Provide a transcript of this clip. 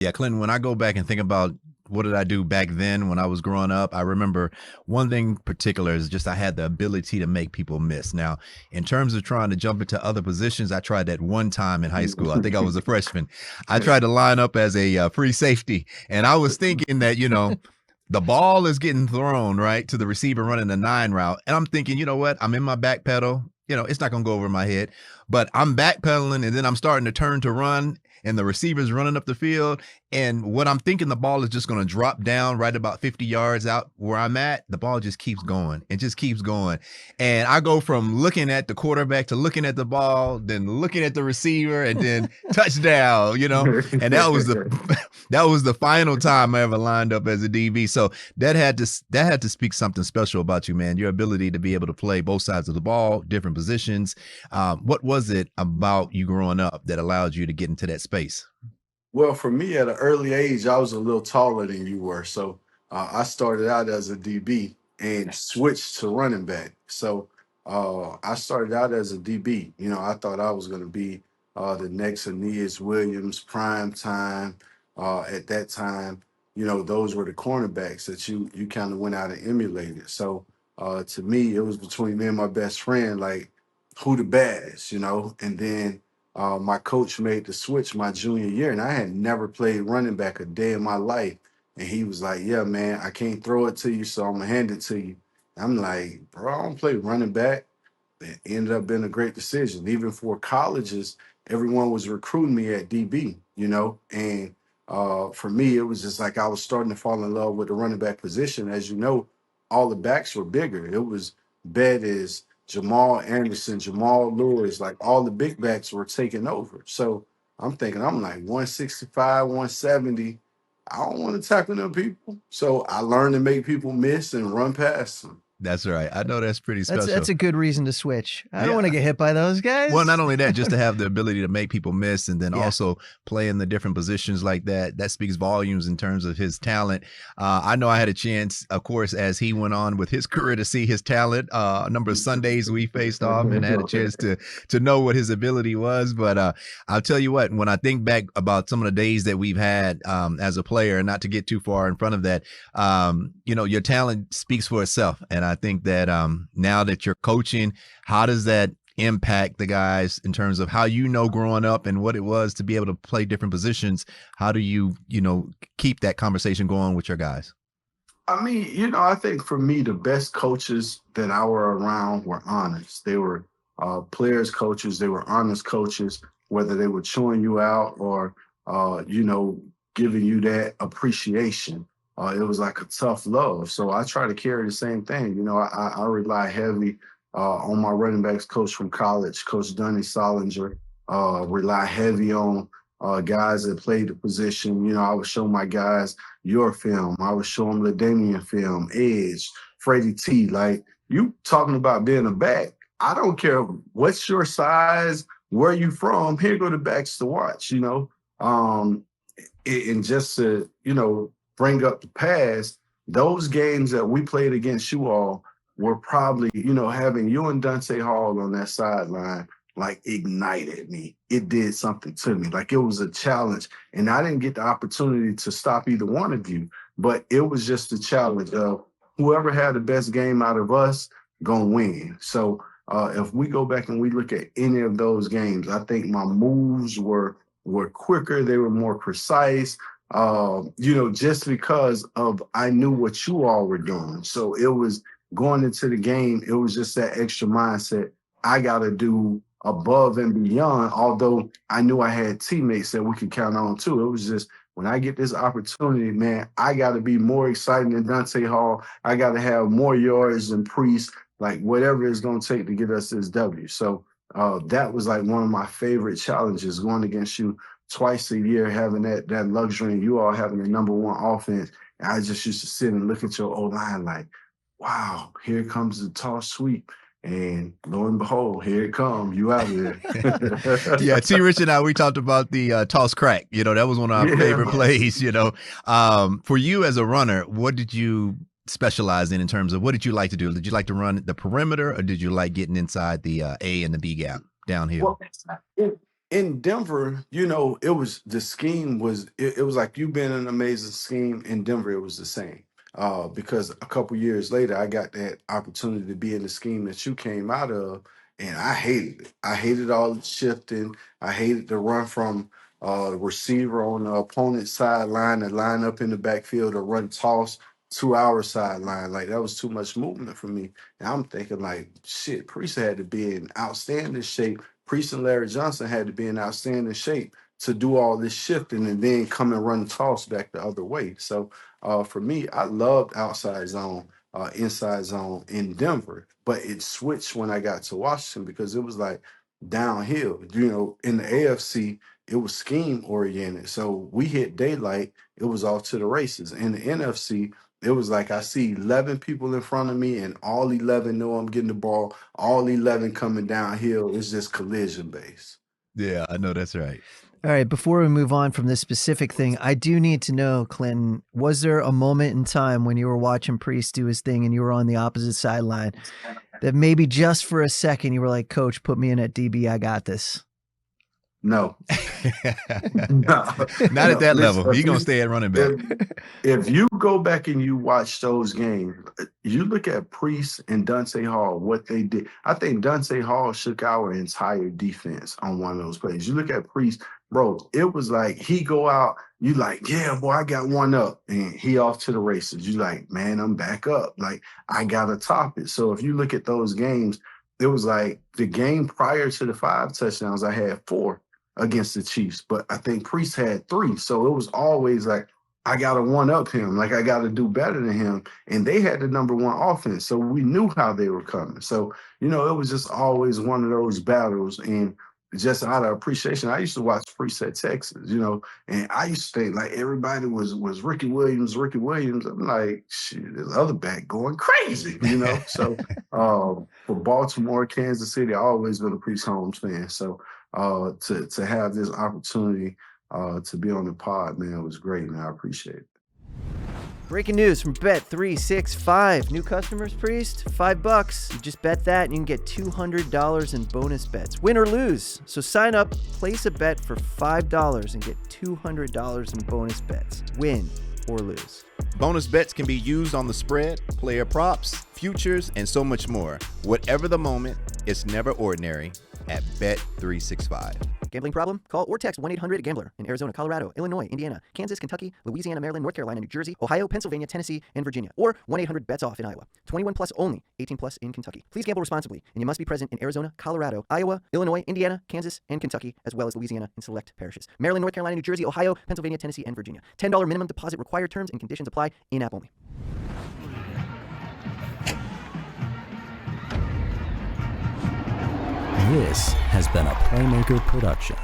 Yeah, Clinton, when I go back and think about what did I do back then when I was growing up, I remember one thing in particular is just I had the ability to make people miss. Now, in terms of trying to jump into other positions, I tried that one time in high school. I think I was a freshman. I tried to line up as a free safety, and I was thinking that, the ball is getting thrown right to the receiver running the 9 route. And I'm thinking, you know what? I'm in my back pedal. It's not going to go over my head, but I'm backpedaling and then I'm starting to turn to run and the receiver's running up the field. And what I'm thinking, the ball is just going to drop down right about 50 yards out where I'm at. The ball just keeps going. It just keeps going. And I go from looking at the quarterback to looking at the ball, then looking at the receiver, and then touchdown. And that was that was the final time I ever lined up as a DB. So that had to speak something special about you, man. Your ability to be able to play both sides of the ball, different positions. What was it about you growing up that allowed you to get into that space? Well, for me, at an early age, I was a little taller than you were. So I started out as a DB and switched to running back. So I started out as a DB. I thought I was going to be the next Aeneas Williams, prime time. At that time, those were the cornerbacks that you kind of went out and emulated. So to me, it was between me and my best friend, like who the baddest, and then my coach made the switch my junior year, and I had never played running back a day in my life. And he was like, "Yeah, man, I can't throw it to you, so I'm gonna hand it to you." I'm like, "Bro, I don't play running back." It ended up being a great decision. Even for colleges, everyone was recruiting me at DB, and for me, it was just like I was starting to fall in love with the running back position. As you know, all the backs were bigger. It was Bettis, Jamal Anderson, Jamal Lewis, like all the big backs were taking over. So I'm thinking, I'm like 165, 170. I don't want to tackle them people. So I learned to make people miss and run past them. That's right. I know that's pretty That's special. a good reason to switch. I don't Yeah. want to get hit by those guys. Well, not only that, just to have the ability to make people miss and then Yeah. also play in the different positions like that, that speaks volumes in terms of his talent. I know I had a chance, of course, as he went on with his career to see his talent. A number of Sundays we faced off and had a chance to know what his ability was. But I'll tell you what, when I think back about some of the days that we've had as a player, and not to get too far in front of that, your talent speaks for itself. And I think that now that you're coaching, how does that impact the guys in terms of how growing up and what it was to be able to play different positions? How do you keep that conversation going with your guys? I mean, I think for me, the best coaches that I were around were honest. They were players, coaches. They were honest coaches, whether they were chewing you out or, giving you that appreciation. It was like a tough love. So I try to carry the same thing. I rely heavy on my running backs coach from college, Coach Dunny Solinger. Rely heavy on guys that played the position. I would show my guys your film. I would show them the Damian film, Edge, Freddie T. Like, you talking about being a back. I don't care what's your size, where you from. Here go the backs to watch, Um, and just to, bring up the past, those games that we played against you all were probably, having you and Dante Hall on that sideline, like ignited me. It did something to me. Like it was a challenge. And I didn't get the opportunity to stop either one of you, but it was just a challenge of whoever had the best game out of us gonna win. So if we go back and we look at any of those games, I think my moves were quicker, they were more precise. Just because of I knew what you all were doing. So it was going into the game, it was just that extra mindset. I got to do above and beyond, although I knew I had teammates that we could count on too. It was just when I get this opportunity, man, I got to be more exciting than Dante Hall. I got to have more yards than Priest, like whatever it's going to take to get us this W. So that was like one of my favorite challenges, going against you twice a year, having that luxury, and you all having the number one offense. And I just used to sit and look at your O line like, wow, here comes the toss sweep. And lo and behold, here it comes. You out there. Yeah, T. Rich and I, we talked about the toss crack. That was one of our favorite plays. For you as a runner, what did you specialize in terms of what did you like to do? Did you like to run the perimeter, or did you like getting inside the A and the B gap downhill? Well, in Denver, it was the scheme was it was like you've been an amazing scheme. In Denver, it was the same. Because a couple years later, I got that opportunity to be in the scheme that you came out of, and I hated it. I hated all the shifting. I hated the run from receiver on the opponent's sideline, to line up in the backfield, to run toss to our sideline. Like that was too much movement for me. And I'm thinking like, shit, Priest had to be in outstanding shape. Priest and Larry Johnson had to be in outstanding shape to do all this shifting and then come and run toss back the other way. So for me, I loved outside zone, inside zone in Denver, but it switched when I got to Washington because it was like downhill. In the AFC, it was scheme oriented. So we hit daylight, it was off to the races. In the NFC, it was like I see 11 people in front of me, and all 11 know I'm getting the ball. All 11 coming downhill. It's just collision based. Yeah, I know that's right. All right, before we move on from this specific thing, I do need to know, Clinton, was there a moment in time when you were watching Priest do his thing and you were on the opposite sideline that maybe just for a second you were like, Coach, put me in at DB, I got this? No. Not at that level. You're going to stay at running back. If you go back and you watch those games, you look at Priest and Dante Hall, what they did. I think Dante Hall shook our entire defense on one of those plays. You look at Priest, bro, it was like he go out, you like, yeah, boy, I got one up. And he off to the races. You like, man, I'm back up. Like, I got to top it. So if you look at those games, it was like the game prior to the 5 touchdowns, I had 4 against the Chiefs, but I think Priest had 3. So it was always like, I got to one-up him. Like, I got to do better than him. And they had the number 1 offense, so we knew how they were coming. So, it was just always one of those battles. And just out of appreciation, I used to watch Priest at Texas, and I used to think, like, everybody was Ricky Williams. I'm like, shit, this other back going crazy, So for Baltimore, Kansas City, I always been a Priest Holmes fan. So to have this opportunity to be on the pod, man, it was great, and I appreciate it. Breaking news from Bet365. New customers, Priest, $5. You just bet that and you can get $200 in bonus bets, win or lose. So sign up, place a bet for $5 and get $200 in bonus bets, win or lose. Bonus bets can be used on the spread, player props, futures, and so much more. Whatever the moment, it's never ordinary at Bet365. Gambling problem? Call or text 1-800-GAMBLER in Arizona, Colorado, Illinois, Indiana, Kansas, Kentucky, Louisiana, Maryland, North Carolina, New Jersey, Ohio, Pennsylvania, Tennessee, and Virginia. Or 1-800-BETS-OFF in Iowa. 21 plus only. 18 plus in Kentucky. Please gamble responsibly, and you must be present in Arizona, Colorado, Iowa, Illinois, Indiana, Kansas, and Kentucky, as well as Louisiana and select parishes. Maryland, North Carolina, New Jersey, Ohio, Pennsylvania, Tennessee, and Virginia. $10 minimum deposit required. Terms and conditions apply. In-app only. This has been a Playmaker production.